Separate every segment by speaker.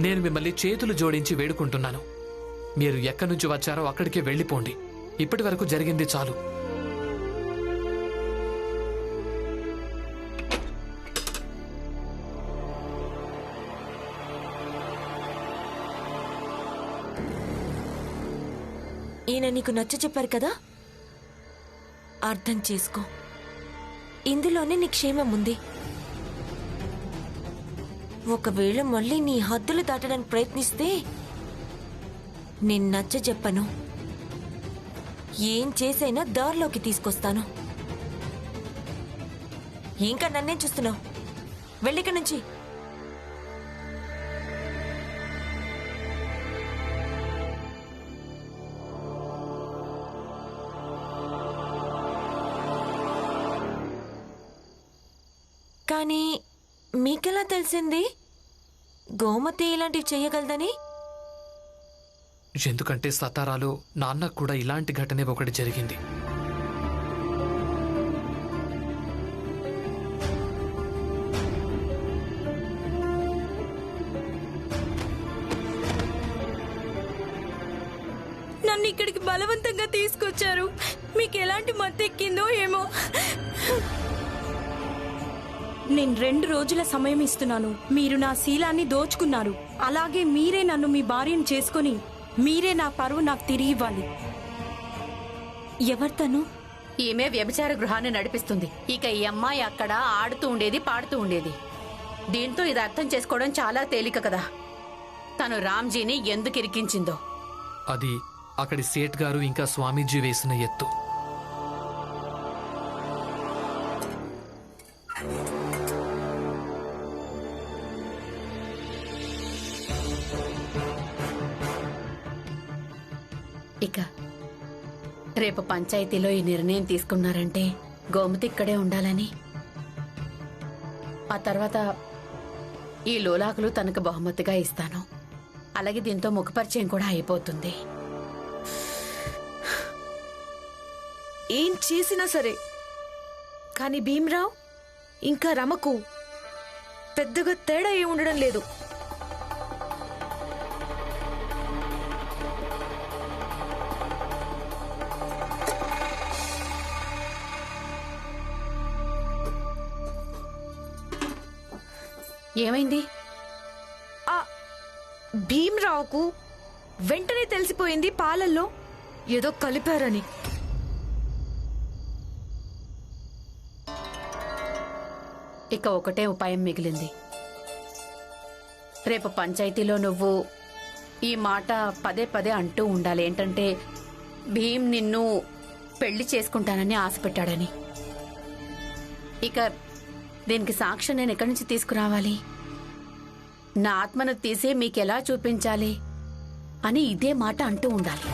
Speaker 1: నేను మిమ్మల్ని చేతులు జోడించి వేడుకుంటున్నాను. మీరు ఎక్కడి నుంచి వచ్చారో అక్కడికే వెళ్ళిపోండి. ఇప్పటి వరకు జరిగింది చాలు.
Speaker 2: ఈయన నీకు నచ్చ చెప్పారు కదా, అర్థం చేసుకో. ఇందులోనే నీ క్షేమం ఉంది. ఒకవేళ మళ్ళీ నీ హద్దులు దాటడానికి ప్రయత్నిస్తే నేను నచ్చ చెప్పను, ఏం చేసైనా దారిలోకి తీసుకొస్తాను. ఇంకా నన్నేం చూస్తున్నావు? వెళ్ళిక నుంచి. కానీ మీకెలా తెలిసింది గోమతి ఇలాంటివి చెయ్యగలదని?
Speaker 1: ఎందుకంటే సతారాలో నాన్నకు కూడా ఇలాంటి ఘటనే ఒకటి జరిగింది.
Speaker 3: నన్ను ఇక్కడికి బలవంతంగా తీసుకొచ్చారు. మీకు ఎలాంటి మత్తెక్కిందో ఏమో. నేను 2 రోజుల సమయం ఇస్తున్నాను. మీరు నా శీలాన్ని దోచుకున్నారు. అలాగే మీరే నన్ను మీ భార్యను చేసుకుని మీరే నా పరువు నాకు తిరిగి ఇవ్వాలి. ఎవరితను?
Speaker 4: ఈమె వ్యభిచార గృహాన్ని నడిపిస్తుంది. ఇక ఈ అమ్మాయి అక్కడ ఆడుతూ ఉండేది, పాడుతూ ఉండేది. దీంతో ఇది అర్థం చేసుకోవడం చాలా తేలిక కదా, తను రామ్జీని ఎందుకు ఇరికించిందో.
Speaker 1: అది అక్కడి సేట్ గారు ఇంకా స్వామీజీ వేసిన ఎత్తు.
Speaker 4: ఇక రేపు పంచాయతీలో ఈ నిర్ణయం తీసుకున్నారంటే గోమతి ఇక్కడే ఉండాలని, ఆ తర్వాత ఈ లోలాకులు తనకు బహుమతిగా ఇస్తాను. అలాగే దీంతో ముఖపరిచయం కూడా అయిపోతుంది.
Speaker 3: ఏం చేసినా సరే, కానీ భీమ్రావ్ ఇంకా రమకు పెద్దగా తేడా ఏ ఉండడం లేదు.
Speaker 4: ఏమైంది?
Speaker 3: భీమ్రావుకు వెంటనే తెలిసిపోయింది పాలల్లో ఏదో కలిపారని.
Speaker 4: ఇక ఒకటే ఉపాయం మిగిలింది. రేపు పంచాయతీలో నువ్వు ఈ మాట పదే పదే అంటూ ఉండాలి. ఏంటంటే భీమ్ నిన్ను పెళ్లి చేసుకుంటానని ఆశపెట్టాడని. ఇక దీనికి సాక్ష్యం నేను ఎక్కడి నుంచి తీసుకురావాలి? నా ఆత్మను తీసి మీకెలా చూపించాలి అని ఇదే మాట అంటూ ఉండాలి.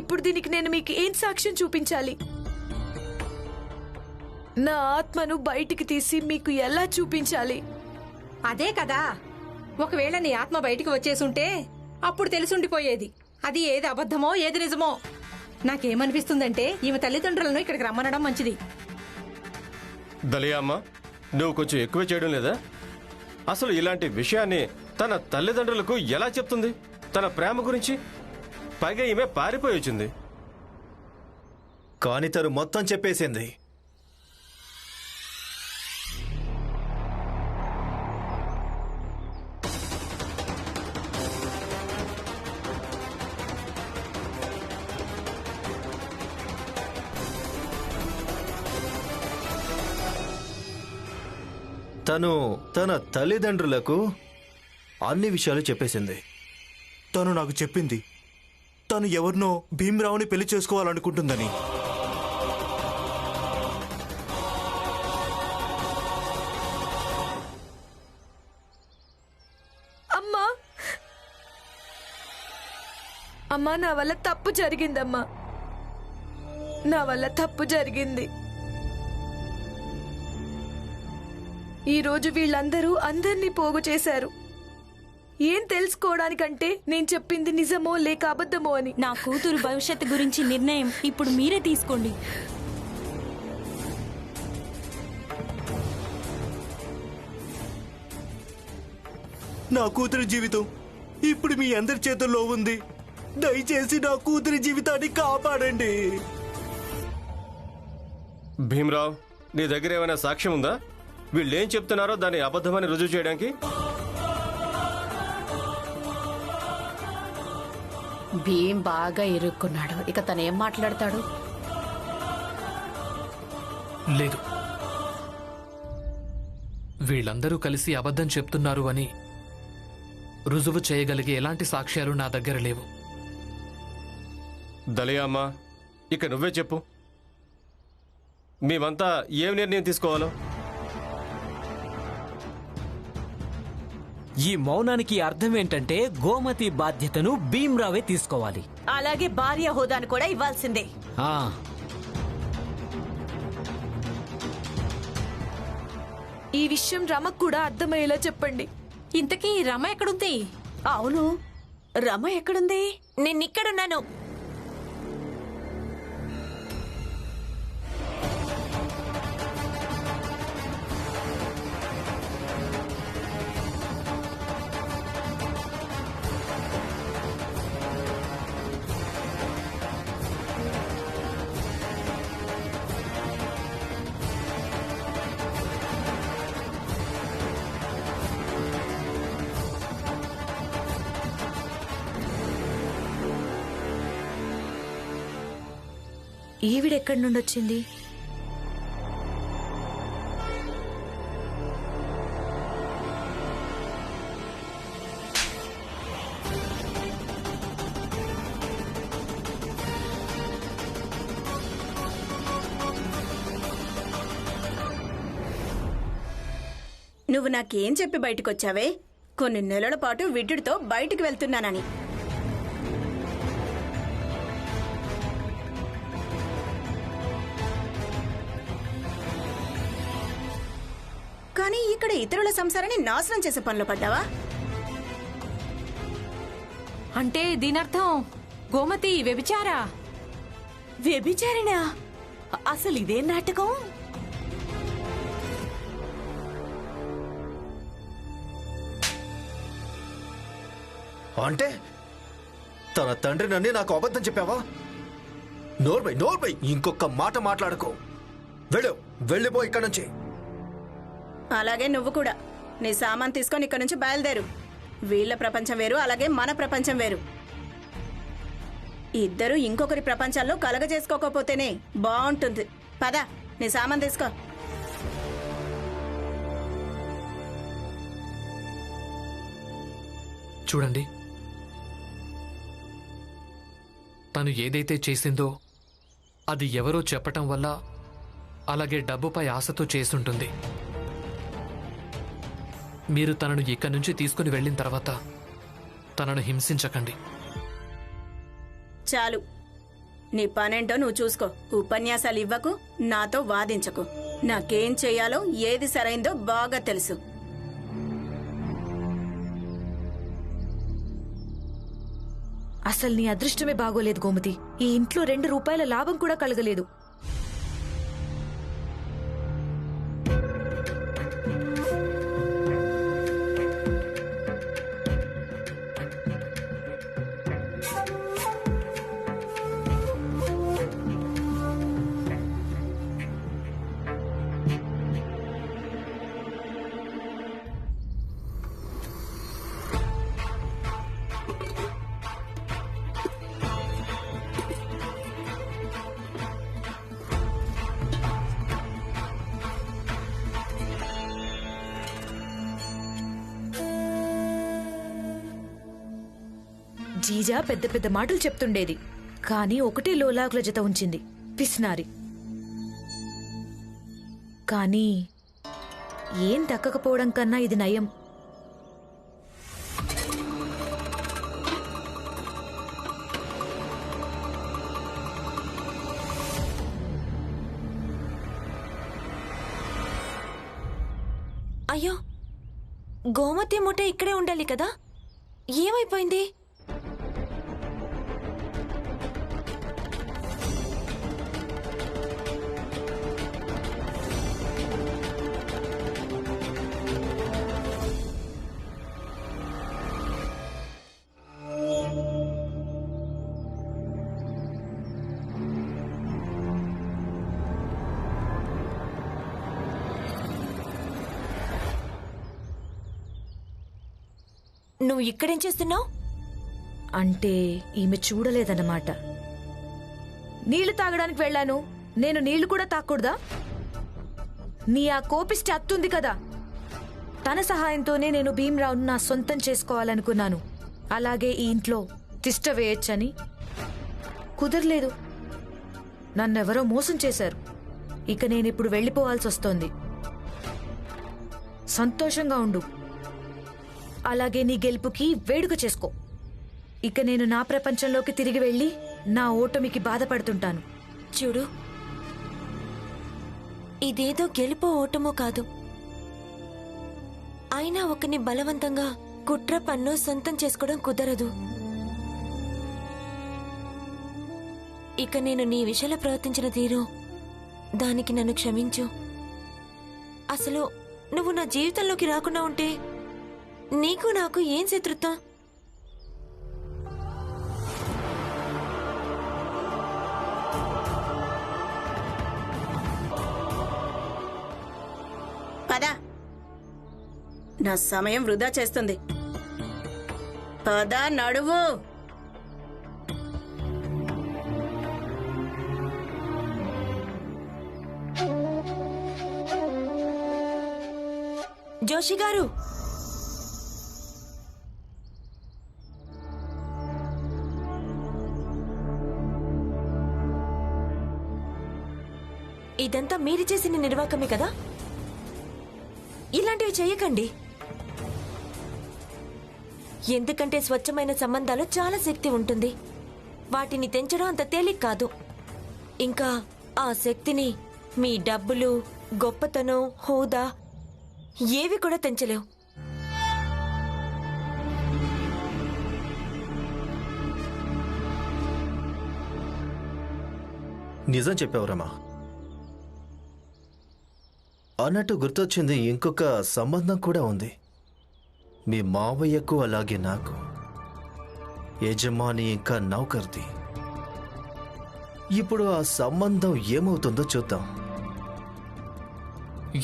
Speaker 3: ఇప్పుడు దీనికి నేను మీకు ఏం సాక్ష్యం చూపించాలి? నా ఆత్మను బయటికి తీసి మీకు ఎలా చూపించాలి?
Speaker 5: అదే కదా, ఒకవేళ నీ ఆత్మ బయటికి వచ్చేసుంటే అప్పుడు తెలిసుండిపోయేది అది ఏది అబద్ధమో ఏది నిజమో. నాకేమనిపిస్తుందంటే ఈమె తల్లిదండ్రులను ఇక్కడికి రమ్మనడం మంచిది.
Speaker 6: దలియా అమ్మ, నువ్వు కొంచెం ఎక్కువ చేయడం లేదా? అసలు ఇలాంటి విషయాన్ని తన తల్లిదండ్రులకు ఎలా చెప్తుంది? తన ప్రేమ గురించి? పైగా ఈమె పారిపోయి వచ్చింది.
Speaker 7: కాని తను మొత్తం చెప్పేసింది. తను తన తల్లిదండ్రులకు అన్ని విషయాలు చెప్పేసింది.
Speaker 8: తను నాకు చెప్పింది తను ఎవరినో భీమ్రావుని పెళ్లి చేసుకోవాలనుకుంటుందని.
Speaker 3: అమ్మా అమ్మా నా వల్ల తప్పు జరిగిందమ్మా. నా వల్ల తప్పు జరిగింది. ఈరోజు వీళ్ళందరూ అందర్నీ పోగు చేశారు.
Speaker 9: ఏం తెలుసుకోవడానికంటే నేను చెప్పింది నిజమో లేక అబద్ధమో అని.
Speaker 3: నా కూతురు భవిష్యత్తు గురించి నిర్ణయం ఇప్పుడు మీరే తీసుకోండి.
Speaker 8: నా కూతురి జీవితం ఇప్పుడు మీ అందరి చేతుల్లో ఉంది. దయచేసి నా కూతురి జీవితాన్ని కాపాడండి.
Speaker 6: భీమరావు, నీ దగ్గర ఏమైనా సాక్ష్యం ఉందా? వీళ్ళేం చెప్తున్నారో దాన్ని అబద్ధమని రుజువు చేయడానికి?
Speaker 4: భీమ్ బాగా ఇరుక్కున్నాడు. ఇక తనేం మాట్లాడతాడు?
Speaker 1: లేదు, వీళ్ళందరూ కలిసి అబద్ధం చెప్తున్నారు అని రుజువు చేయగలిగే ఎలాంటి సాక్ష్యాలు నా దగ్గర లేవు.
Speaker 6: దలియా అమ్మా, ఇక నువ్వే చెప్పు. మేమంతా ఏం నిర్ణయం తీసుకోవాలో?
Speaker 10: ఈ మౌనానికి అర్థం ఏంటంటే గోమతి బాధ్యతను భీమ్రావే తీసుకోవాలి.
Speaker 9: అలాగే భార్య హోదాను కూడా ఇవ్వాల్సిందే.
Speaker 10: ఆ
Speaker 9: ఈ విషయం రమకు కూడా అర్థమయ్యేలా చెప్పండి.
Speaker 5: ఇంతకీ రమ ఎక్కడుంది?
Speaker 9: అవును, రమ ఎక్కడుంది?
Speaker 2: నేనిక్కడున్నాను.
Speaker 9: ఈవిడెక్కడి నుండి వచ్చింది?
Speaker 11: నువ్వు నాకేం చెప్పి బయటకొచ్చావే? కొన్ని నెలల పాటు విడ్డుడితో బయటికి వెళ్తున్నానని. కానీ ఇక్కడ ఇతరుల సంసారాన్ని నాశనం చేసే పనిలో పడ్డావా?
Speaker 5: అంటే దీనర్థం గోమతి వ్యభిచారా?
Speaker 9: వ్యభిచారినా? అసలు ఇదే నాటకం?
Speaker 7: అంటే తన తండ్రి నన్ను నాకు అబద్ధం చెప్పావా? నోర్బై ఇంకొక మాట మాట్లాడుకో. వెళ్ళిపో ఇక్కడ నుంచి.
Speaker 11: అలాగే నువ్వు కూడా నీ సామాన్ తీసుకొని ఇక్కడ నుంచి బయలుదేరు. వీళ్ళ ప్రపంచం వేరు, అలాగే మన ప్రపంచం వేరు. ఇద్దరు ఇంకొకరి ప్రపంచాల్లో కలగజేసుకోకపోతేనే బాగుంటుంది. పద, నీ సామాన్ తీసుకో.
Speaker 1: చూడండి, తను ఏదైతే చేసిందో అది ఎవరో చెప్పటం వల్ల, అలాగే డబ్బుపై ఆశతో చేసుంటుంది. మీరు తనను ఇక్కడి నుంచి తీసుకుని వెళ్ళిన తర్వాత తనను హింసించకండి.
Speaker 11: చాలు, నీ పనేంటో నువ్వు చూసుకో. ఉపన్యాసాలు ఇవ్వకు, నాతో వాదించకు. నాకేం చెయ్యాలో, ఏది సరైందో బాగా తెలుసు.
Speaker 9: అసలు నీ అదృష్టమే బాగోలేదు గోమతి. ఈ ఇంట్లో 2 రూపాయల లాభం కూడా కలగలేదు. జీజా పెద్ద పెద్ద మాటలు చెప్తుండేది, కానీ ఒకటే లోలాకుల జత ఉంచింది, పిస్నారి. కానీ ఏం దక్కకపోవడం కన్నా ఇది నయం.
Speaker 2: అయ్యో, గోమతి మూట ఇక్కడే ఉండాలి కదా? ఏమైపోయింది? నువ్వు ఇక్కడేం చేస్తున్నావు?
Speaker 9: అంటే ఈమె చూడలేదన్నమాట. నీళ్లు తాగడానికి వెళ్ళాను. నేను నీళ్లు కూడా తాగకూడదా? నీ ఆ కోపిష్టి అత్తుంది కదా, తన సహాయంతోనే నేను భీమరావును నా సొంతం చేసుకోవాలనుకున్నాను. అలాగే ఈ ఇంట్లో తిష్ట వేయొచ్చని. కుదరలేదు. నన్నెవరో మోసం చేశారు. ఇక నేనిప్పుడు వెళ్ళిపోవాల్సి వస్తోంది. సంతోషంగా ఉండు. అలాగే నీ గెలుపుకి వేడుక చేసుకో. ఇక నేను నా ప్రపంచంలోకి తిరిగి వెళ్ళి నా ఓటమికి బాధపడుతుంటాను.
Speaker 2: చూడు, ఇదేదో గెలుపో ఓటమో కాదు. అయినా ఒకని బలవంతంగా కుట్ర పన్ను సొంతం చేసుకోవడం కుదరదు. ఇక నేను నీ విషయంలో ప్రవర్తించిన తీరు, దానికి నన్ను క్షమించు. అసలు నువ్వు నా జీవితంలోకి రాకుండా ఉంటే నీకు నాకు ఏం శత్రుత్వం?
Speaker 11: పద, నా సమయం వృధా చేస్తుంది. పద, నడువు.
Speaker 2: జోషి గారు, ఇదంతా మీరు చేసిన నిర్వాకమే కదా? ఇలాంటివి చేయకండి. ఎందుకంటే స్వచ్ఛమైన సంబంధాలు చాలా శక్తి ఉంటుంది. వాటిని తెంచడం అంత తేలిక కాదు. ఇంకా ఆ శక్తిని మీ డబ్బులు, గొప్పతనం, హోదా ఏవి కూడా తెంచలేవు.
Speaker 7: నిజం చెప్పావు రమా. అన్నట్టు గుర్తొచ్చింది, ఇంకొక సంబంధం కూడా ఉంది. మీ మావయ్యకు అలాగే నాకు. యజమాని ఇంకా నౌకర్ది. ఇప్పుడు ఆ సంబంధం ఏమవుతుందో చూద్దాం.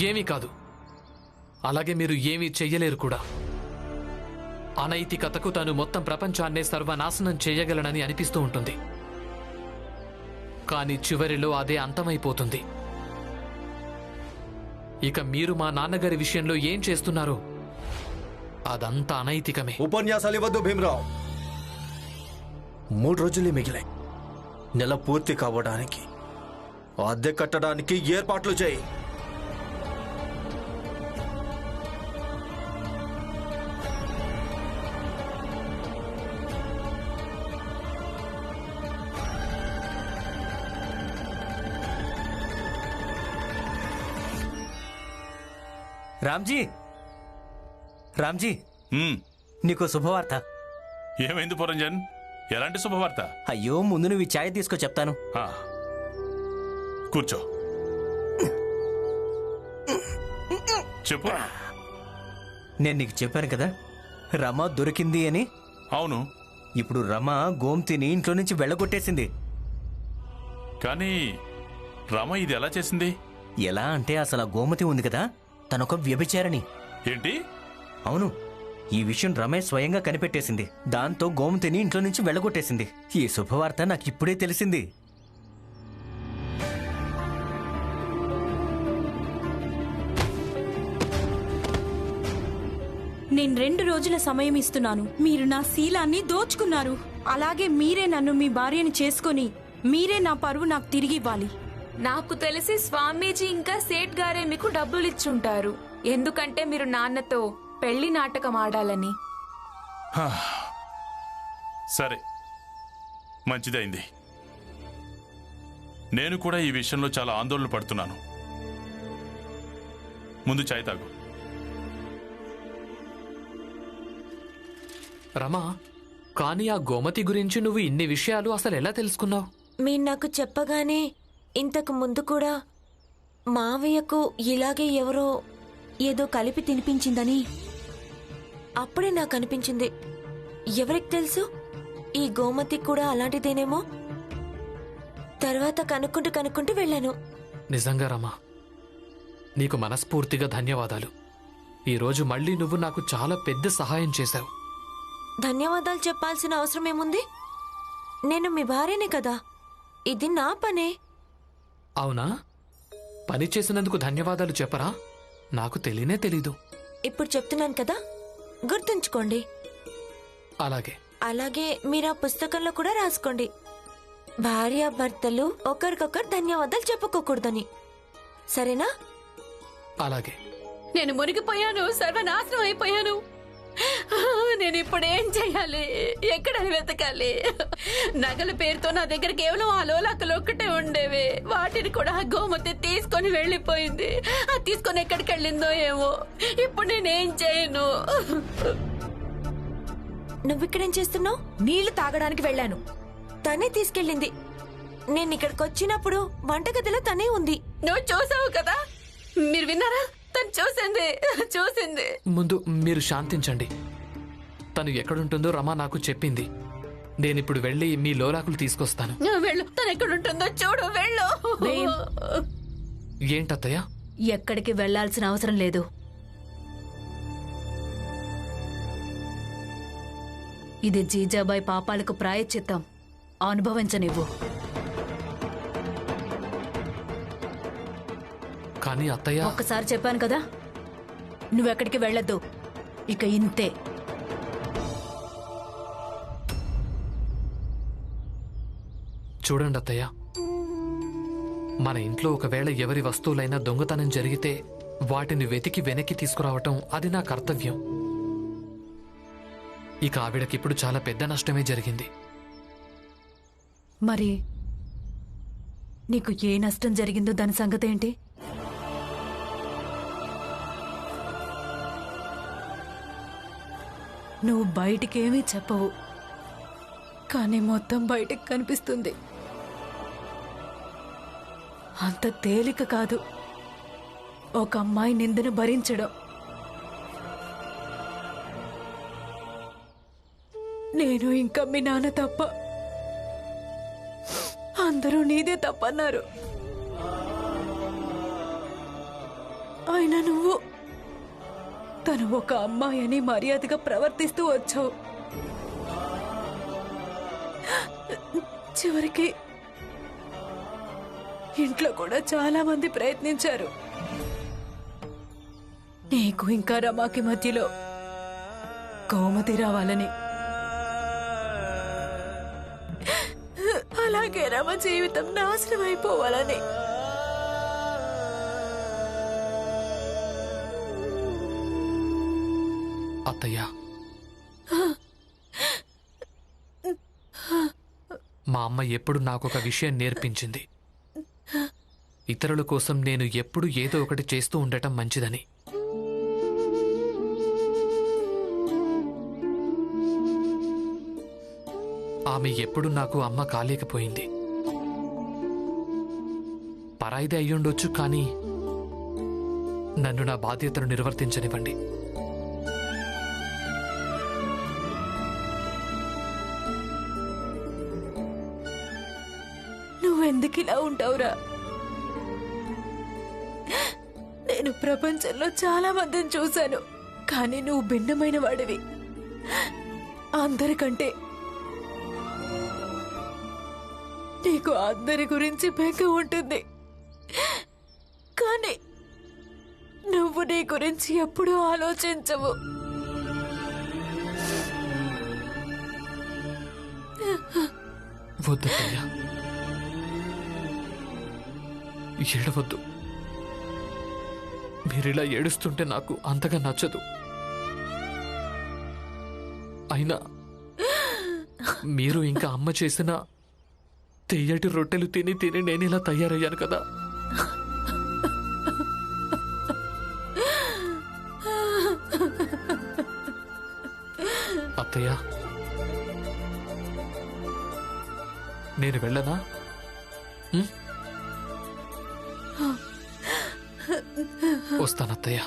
Speaker 1: ఏమీ కాదు. అలాగే మీరు ఏమీ చెయ్యలేరు కూడా. అనైతికతకు తాను మొత్తం ప్రపంచాన్నే సర్వనాశనం చేయగలనని అనిపిస్తూ ఉంటుంది. కానీ చివరిలో అదే అంతమైపోతుంది. ఇక మీరు మా నాన్నగారి విషయంలో ఏం చేస్తున్నారో అదంతా అనైతికమే.
Speaker 7: ఉపన్యాసాలు ఇవ్వద్దు భీమరావు. 3 రోజులే మిగిలాయి. నెల పూర్తి కావడానికి, అద్దె కట్టడానికి ఏర్పాట్లు చేయి.
Speaker 10: రామ్జీ, రామ్జీ, నీకు శుభవార్త.
Speaker 12: ఏమైంది పురంజన్? ఎలాంటి శుభవార్త?
Speaker 10: అయ్యో, ముందు నువ్వు ఈ ఛాయ్ తీసుకో, చెప్తాను.
Speaker 12: కూర్చో, చెప్పు.
Speaker 10: నేను నీకు చెప్పాను కదా, రమ దొరికింది అని.
Speaker 12: అవును.
Speaker 10: ఇప్పుడు రమ గోమతిని ఇంట్లో నుంచి వెళ్ళగొట్టేసింది.
Speaker 12: కానీ రమ ఇది ఎలా చేసింది?
Speaker 10: ఎలా అంటే, అసలు ఆ గోమతి ఉంది కదా, తనొక వ్యభిచారిణి.
Speaker 12: ఏంటి?
Speaker 10: అవును. ఈ విషయం రమేష్ స్వయంగా కనిపెట్టేసింది. దాంతో గోమతిని ఇంట్లో నుంచి వెళ్ళగొట్టేసింది. ఈ శుభవార్త నాకు ఇప్పుడే తెలిసింది.
Speaker 3: నేను 2 రోజుల సమయం ఇస్తున్నాను. మీరు నా శీలాన్ని దోచుకున్నారు. అలాగే మీరే నన్ను మీ భార్యని చేసుకొని మీరే నా పరువు నాకు తిరిగి ఇవ్వాలి.
Speaker 13: నాకు తెలిసి స్వామీజీ ఇంకా సేట్ గారే మీకు డబ్బులు ఇచ్చుంటారు. ఎందుకంటే మీరు నాన్నతో పెళ్లి నాటకం ఆడాలని.
Speaker 12: సరే, మంచిదైంది. నేను కూడా ఈ విషయంలో చాలా ఆందోళన పడుతున్నాను. ముందు చాయ్ తాగు.
Speaker 1: రమా, కానీ ఆ గోమతి గురించి నువ్వు ఇన్ని విషయాలు అసలు ఎలా తెలుసుకున్నావు?
Speaker 2: మీరు నాకు చెప్పగానే ఇంతకు ముందు కూడా మావయ్యకు ఇలాగే ఎవరో ఏదో కలిపి తినిపించిందని అప్పుడే నాకు అనిపించింది. ఎవరికి తెలుసు, ఈ గోమతి కూడా అలాంటిదేనేమో. తర్వాత కనుక్కుంటూ వెళ్ళాను.
Speaker 1: నిజంగా రమా, నీకు మనస్ఫూర్తిగా ధన్యవాదాలు. ఈరోజు మళ్ళీ నువ్వు నాకు చాలా పెద్ద సహాయం చేశావు.
Speaker 2: ధన్యవాదాలు చెప్పాల్సిన అవసరం ఏముంది? నేను మీ భార్యనే కదా, ఇది నా పనే.
Speaker 1: అవునా? పని చేసినందుకు ధన్యవాదాలు చెప్పరా? నాకు తెలియనే తెలీదు.
Speaker 2: ఇప్పుడు చెప్తున్నాను కదా, గుర్తుంచుకోండి.
Speaker 1: అలాగే.
Speaker 2: అలాగే మీరు ఆ పుస్తకంలో కూడా రాసుకోండి, భార్యాభర్తలు ఒకరికొకరు ధన్యవాదాలు చెప్పుకోకూడదని. సరేనా?
Speaker 1: అలాగే.
Speaker 4: నేను మునిగిపోయాను, సర్వనాశనం అయిపోయాను. నేను ఇప్పుడు ఏం చెయ్యాలి? ఎక్కడ వెతకాలి? నగల పేరుతో నా దగ్గర కేవలం ఆ లోలాకలు ఒక్కటే ఉండేవి. వాటిని కూడా గోమతి తీసుకొని వెళ్ళిపోయింది. అది తీసుకొని ఎక్కడికి వెళ్ళిందో ఏమో. ఇప్పుడు నేనేం చేయను?
Speaker 2: నువ్విక్కడేం చేస్తున్నావు?
Speaker 9: నీళ్లు తాగడానికి వెళ్ళాను.
Speaker 2: తనే తీసుకెళ్ళింది. నేను ఇక్కడికి వచ్చినప్పుడు వంటగదిలో తనే ఉంది.
Speaker 4: నువ్వు చూసావు కదా? మీరు విన్నారా? తను చూసింది.
Speaker 1: ముందు మీరు శాంతించండి. తను ఎక్కడుంటుందో రమా నాకు చెప్పింది. నేనిప్పుడు వెళ్ళి మీ లోలాకులు తీసుకొస్తాను.
Speaker 4: వెళ్ళు, తను ఎక్కడుంటుందో చూడు. వెళ్ళు.
Speaker 1: ఏంటత్తయ్య?
Speaker 9: ఎక్కడికి వెళ్లాల్సిన అవసరం లేదు. ఇది జీజాబాయి పాపాలకు ప్రాయశ్చిత్తం. అనుభవించనివ్వు.
Speaker 1: కానీ అత్తయ్య,
Speaker 9: ఒక్కసారి చెప్పాను కదా, నువ్వెక్కడికి వెళ్ళొద్దు. ఇక ఇంతే.
Speaker 1: చూడండి అత్తయ్య, మన ఇంట్లో ఒకవేళ ఎవరి వస్తువులైనా దొంగతనం జరిగితే వాటిని వెతికి వెనక్కి తీసుకురావటం అది నా కర్తవ్యం. ఇక ఆవిడకిప్పుడు చాలా పెద్ద నష్టమే జరిగింది.
Speaker 9: మరి నీకు ఏ నష్టం జరిగిందో దాని సంగతి ఏంటి? నువ్వు బయటికేమీ చెప్పవు, కానీ మొత్తం బయటికి కనిపిస్తుంది. అంత తేలిక కాదు ఒక అమ్మాయి నిందను భరించడం. నేను ఇంకా మీ నాన్న తప్ప, అందరూ నీదే తప్పన్నారు. అయినా నువ్వు తను ఒక అమ్మాయి అని మర్యాదగా ప్రవర్తిస్తూ వచ్చావు. చివరికి ఇంట్లో కూడా చాలా మంది ప్రయత్నించారు నీకు ఇంకా రమాకి మధ్యలో గోమతి రావాలని. అలాగే రమ జీవితం నాశనం అయిపోవాలని.
Speaker 1: అత్తయ్య, మా అమ్మ ఎప్పుడు నాకొక విషయం నేర్పించింది. ఇతరుల కోసం నేను ఎప్పుడు ఏదో ఒకటి చేస్తూ ఉండటం మంచిదని. ఆమె ఎప్పుడు నాకు అమ్మ కాలేకపోయింది. పరాయిదే అయ్యుండొచ్చు, కానీ నన్ను నా బాధ్యతను నిర్వర్తించనివ్వండి.
Speaker 9: నువ్వెందుకు ఇలా ఉంటావురా? నేను ప్రపంచంలో చాలా మందిని చూశాను, కానీ నువ్వు భిన్నమైన వాడివి. అందరికంటే నీకు అందరి గురించి బెంగ ఉంటుంది, కానీ నువ్వు నీ గురించి ఎప్పుడూ ఆలోచించవు.
Speaker 1: వద్దయ్యా, ఏడవద్దు. మీరిలా ఏడుస్తుంటే నాకు అంతగా నచ్చదు. అయినా మీరు ఇంకా అమ్మ చేసిన తెయ్యటి రొట్టెలు తిని తిని నేను ఇలా తయారయ్యాను కదా. అత్తయ్య, నేను వెళ్ళనా? వస్తానత్తయ్య.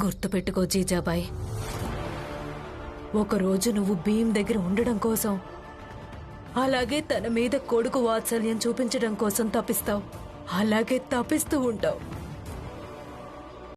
Speaker 9: గుర్తుపెట్టుకో జీజాబాయ్, ఒకరోజు నువ్వు భీమ్ దగ్గర ఉండడం కోసం, అలాగే తన మీద కొడుకు వాత్సల్యం చూపించడం కోసం తప్పిస్తావు. అలాగే తప్పిస్తూ ఉంటావు.